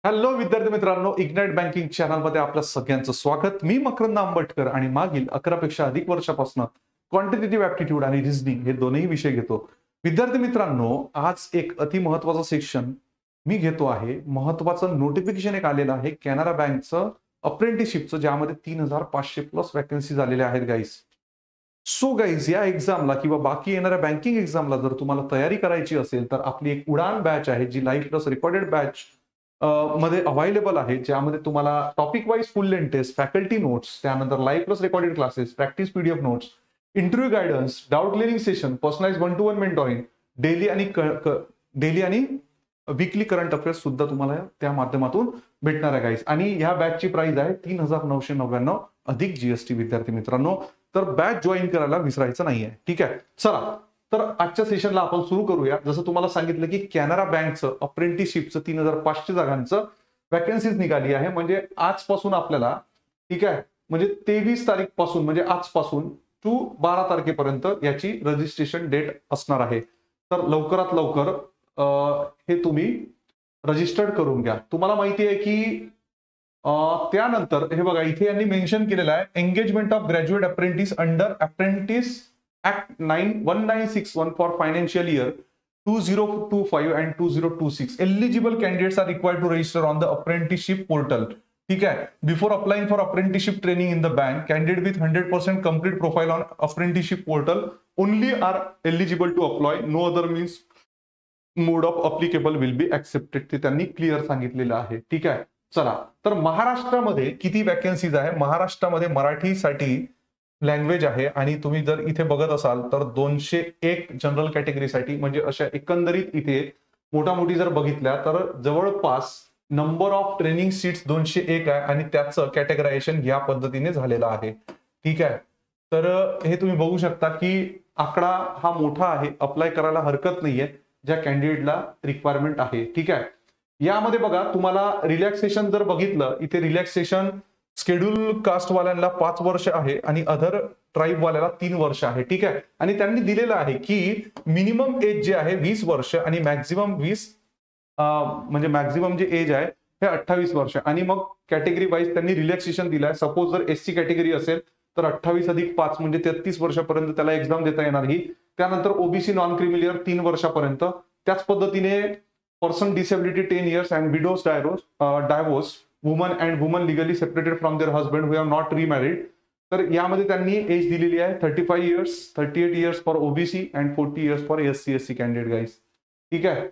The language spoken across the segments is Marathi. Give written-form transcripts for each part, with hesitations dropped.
हॅलो विद्यार्थी मित्रांनो, इग्नाइट बँकिंग चॅनलमध्ये आपल्या सगळ्यांचं स्वागत. मी मकरंद आंबटकर आणि मागील 11 पेक्षा अधिक वर्षापासून क्वांटिटेटिव्ह ऍप्टिट्यूड आणि रिझनिंग हे दोन्ही विषय घेतो. विद्यार्थी मित्रांनो, आज एक अति महत्वाचं सेक्शन मी घेतो आहे. महत्वाचं नोटिफिकेशन एक आलेलं आहे कॅनरा बँकचं अप्रेंटिसशिपचं, ज्यामध्ये 3500 प्लस वॅकन्सी झालेल्या आहेत गाईस. सो गाईज, या एक्झामला किंवा बाकी येणाऱ्या बँकिंग एक्झामला जर तुम्हाला तयारी करायची असेल तर आपली एक उडान बॅच आहे, जी लाईव्ह प्लस रेकॉर्डेड बॅच मध्ये अवेलेबल आहे, ज्यामध्ये तुम्हाला topic wise full length test, faculty notes, त्यानंतर live plus recorded classes, practice PDF notes, interview guidance, doubt clearing session, personalize 1-to-1 mentoring, daily आणि वीकली करंट अफेअर्स सुद्धा तुम्हाला त्या माध्यमातून भेटणार आहे गाईज. आणि ह्या बॅचची प्राइस आहे 3999 अधिक जीएसटी. विद्यार्थी मित्रांनो, तर बॅच जॉईन करायला विसरायचं नाहीये. ठीक आहे, चला तर आजच्या सेशनला आपण सुरू करूया. जसं तुम्हाला सांगितलं की कॅनरा बँकचं अप्रेंटिसशिपचं 3500 जागांचं वॅकन्सीज निघाली आहे. म्हणजे आजपासून आपल्याला, ठीक आहे, म्हणजे 23 तारीख पासून, म्हणजे आजपासून टू 12 तारखेपर्यंत याची रजिस्ट्रेशन डेट असणार आहे. तर लवकरात लवकर हे तुम्ही रजिस्टर्ड करून घ्या. तुम्हाला माहिती आहे की त्यानंतर हे बघा, इथे यांनी मेन्शन केलेलं आहे engagement of graduate apprentice under apprentice Act 1961 for financial year 2025 and 2026. Eligible candidates are required to register on the apprenticeship portal. ठीक आहे. Before applying for apprenticeship training in the bank, candidate with 100% complete profile on apprenticeship portal only are eligible to apply. No other means mode of applicable will be accepted. ते त्यांनी क्लिअर सांगितलेलं आहे. ठीक आहे, चला तर महाराष्ट्रामध्ये किती वॅकन्सीज आहे? महाराष्ट्रामध्ये मराठीसाठी लँग्वेज आहे आणि तुम्ही जर इथे बघत असाल तर 201 जनरल कॅटेगरीसाठी, म्हणजे अशा एकंदरीत इथे मोठी जर बघितल्या तर जवळपास नंबर ऑफ ट्रेनिंग सीट्स 201 आहे आणि त्याचं कॅटेगरायझेशन या पद्धतीने झालेलं आहे. ठीक आहे, तर हे तुम्ही बघू शकता की आकडा हा मोठा आहे. अप्लाय करायला हरकत नाहीये ज्या कॅन्डिडेटला रिक्वायरमेंट आहे. ठीक आहे, यामध्ये बघा तुम्हाला रिलॅक्सेशन जर बघितलं, इथे रिलॅक्सेशन शेड्यूल कास्ट वाल्यांना 5 वर्ष आहे आणि अदर ट्राईब वाल्याला 3 वर्ष आहे. ठीक आहे, आणि त्यांनी दिलेलं आहे की मिनिमम एज जे आहे 20 वर्ष आणि मॅक्झिमम 20 म्हणजे मॅक्झिमम जे एज आहे हे 28 वर्ष. आणि मग कॅटेगरी वाईज त्यांनी रिलॅक्सेशन दिलाय. सपोज जर एससी कॅटेगरी असेल तर 28 अधिक 5 म्हणजे 33 वर्षापर्यंत त्याला एक्झाम देता येणार ही. त्यानंतर ओबीसी नॉन क्रिमिलियर 3 वर्षापर्यंत. त्याच पद्धतीने person disability 10 years and widows divorce women and women legally separated from their husband who have not remarried. तर यामध्ये त्यांनी एज दिलेली आहे 35 years, 38 years for OBC and 40 years for SC candidate guys. ठीक आहे,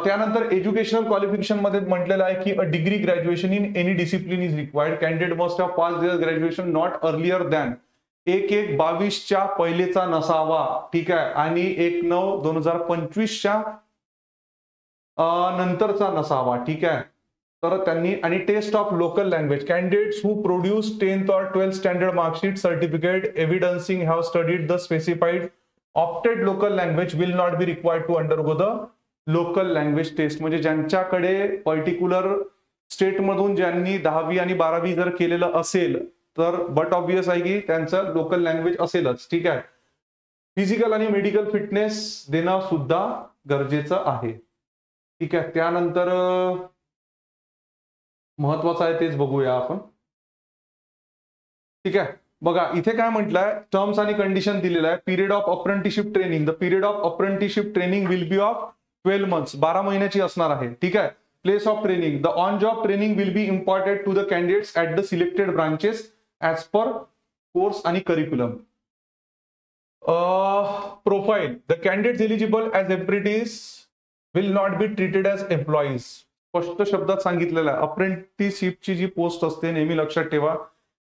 त्यानंतर एज्युकेशनल क्वालिफिकेशन मध्ये म्हटलेलं आहे की a degree graduation in any discipline is required. Candidate must have pass their graduation not earlier than 1/1/22 पहिलेचा नसावा. ठीक आहे, आणि 1/9/2025 नंतरचा नसावा. ठीक आहे, तर त्यांनी, आणि test of local language, candidates who produce 10th or 12th standard marksheet certificate evidencing have studied the specified opted local language will not be required to undergo the local language test. म्हणजे ज्यांच्याकडे पर्टिक्युलर स्टेटमधून ज्यांनी 10वी आणि 12वी जर केलेलं असेल तर बट ऑब्वियस आहे की त्यांचं लोकल लँग्वेज असेलच. ठीक आहे, फिजिकल आणि मेडिकल फिटनेस देणं सुद्धा गरजेचं आहे. ठीक आहे, त्यानंतर महत्वाचं आहे तेच बघूया आपण. ठीक आहे, बघा इथे काय म्हटलंय, टर्म्स आणि कंडिशन दिलेलं आहे. Period of apprenticeship training, the period of apprenticeship training will be of 12 months, 12 महिन्याची असणार आहे. ठीक आहे, place of training, the on job training will be imported to the candidates at the selected branches as per course आणि curriculum. Profile, the candidates eligible as apprentice will not be treated as employees. स्पष्ट शब्दात सांगितलेलं आहे. अप्रेंटिसशिपची जी पोस्ट असते, नेहमी लक्षात ठेवा,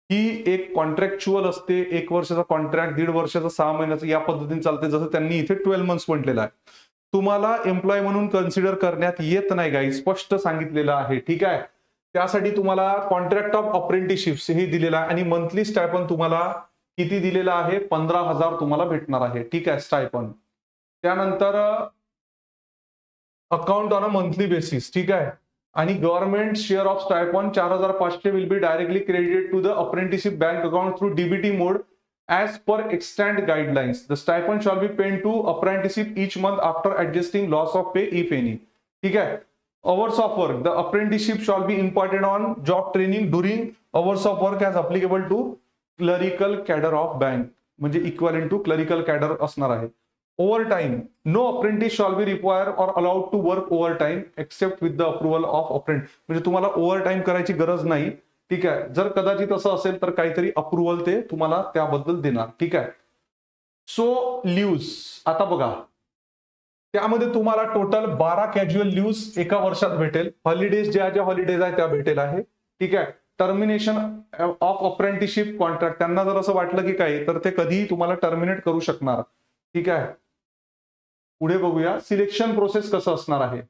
ही एक कॉन्ट्रॅक्च्युअल असते. 1 वर्षाचा कॉन्ट्रॅक्ट, 1.5 वर्षाचा, 6 महिन्याचा, या पद्धतीने चालते. जसं त्यांनी इथे 12 months म्हटलेलं आहे. तुम्हाला एम्प्लॉय म्हणून कन्सिडर करण्यात येत नाही गाई, स्पष्ट सांगितलेलं आहे. ठीक आहे, त्यासाठी तुम्हाला कॉन्ट्रॅक्ट ऑफ अप्रेंटिसशिप्स हे दिलेलं आहे आणि मंथली स्टायपन तुम्हाला किती दिलेला आहे? 15,000 तुम्हाला भेटणार आहे. ठीक आहे, स्टायपन. त्यानंतर account on a monthly basis. ठीक आहे, आणि government share of stipend 4,500 will be directly credited to the apprenticeship bank account through DBT mode as per extant guidelines. The stipend shall be paid to apprenticeship each month after adjusting loss of pay if any. ठीक आहे, Hours of work. The apprenticeship shall be imparted on job training during hours of work as applicable to clerical cadre of bank. म्हणजे equivalent to clerical cadre असणार आहे. Overtime. No apprentice shall be required or allowed to work overtime except with the approval of apprentice. म्हणजे तुम्हाला ओव्हरटाईम करायची गरज नाही. ठीक आहे. जर कदाचित असं असेल तर काहीतरी अप्रुव्हल ते तुम्हाला त्याबद्दल देणार. ठीक आहे. सो लिव्स आता बघा, त्यामध्ये तुम्हाला टोटल 12 कॅज्युअल लिव्स एका वर्षात भेटेल. हॉलिडेज ज्या ज्या हॉलिडेज आहेत त्या भेटेल आहे. ठीक आहे. टर्मिनेशन ऑफ अप्रेंटिसशिप कॉन्ट्रॅक्ट, त्यांना जर असं वाटलं की काय तर ते कधीही तुम्हाला टर्मिनेट करू शकणार. ठीक आहे. पुढे बघूया सिलेक्शन प्रोसेस कसं असणार आहे.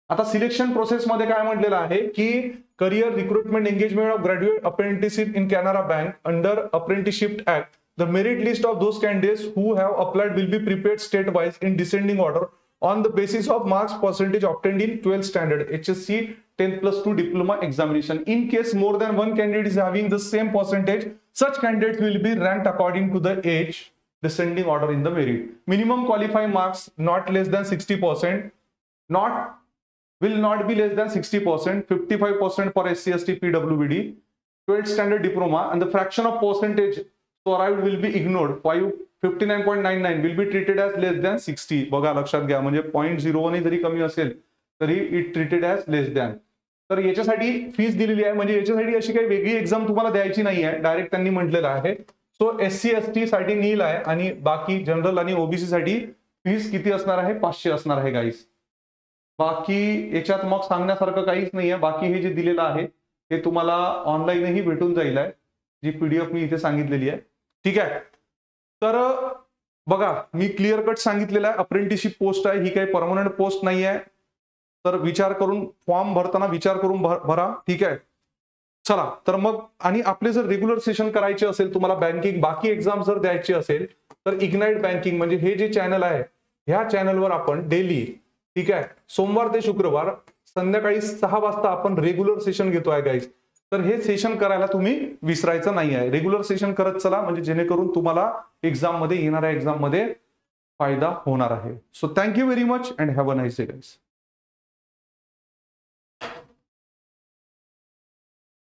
आता सिलेक्शन प्रोसेस मध्ये काय म्हटलेलं आहे की career recruitment engagement of graduate apprenticeship in Canara bank under apprenticeship act. The merit list of those candidates who have applied will be prepared state-wise in descending order on the basis of marks percentage obtained in 12th standard HSC 10+2 diploma examination. In case more than one candidate is having the same percentage, such candidates will be ranked according to the age descending order in the merit. Minimum qualifying marks not less than 60%, will not be less than 60%, 55% for SC, ST, PWBD, 12th standard diploma, and the fraction of percentage so arrived will be ignored. 59.99 will be treated as less than 60. बघा लक्षात घ्या, म्हणजे 0.01 जरी कमी असेल तरी it treated as less than. तर याच्यासाठी फीस दिलेली आहे, म्हणजे याच्यासाठी अशी काही वेगळी एक्झाम तुम्हाला द्यायची नाही आहे, डायरेक्ट त्यांनी म्हटलेलं आहे. सो SC ST साठी नील आहे आणि बाकी जनरल आणि ओबीसी साठी फीस किती असणार आहे, 500 असणार आहे गाईस. बाकी याच्यात मग सांगण्यासारखं काहीच नाही आहे. बाकी हे जे दिलेलं आहे हे तुम्हाला ऑनलाईनही भेटून जाईल आहे, जी PDF मी इथे सांगितलेली आहे. ठीक आहे. तर बघा मी क्लिअर कट सांगितलेलं आहे, अप्रेंटिसशिप पोस्ट आहे, ही काही परमनंट पोस्ट नाही आहे. तर विचार करून फॉर्म भरताना विचार करून भरा. ठीक आहे. चला तर मग, आणि आपले जर रेग्युलर सेशन करायचे असेल तुम्हाला बँकिंग बाकी एक्झाम जर द्यायची असेल तर इग्नाइट बँकिंग म्हणजे हे जे चॅनल आहे ह्या चॅनलवर आपण डेली, ठीक आहे, सोमवार ते शुक्रवार संध्याकाळी 6 वाजता आपण रेग्युलर सेशन घेतोय गाईज. तर हे सेशन करायला तुम्ही विसरायचं नाही आहे. रेग्युलर सेशन करत चला, म्हणजे जेणेकरून तुम्हाला एक्झाम मध्ये, येणाऱ्या एक्झाम मध्ये फायदा होणार आहे. So thank you very much and have a nice day guys.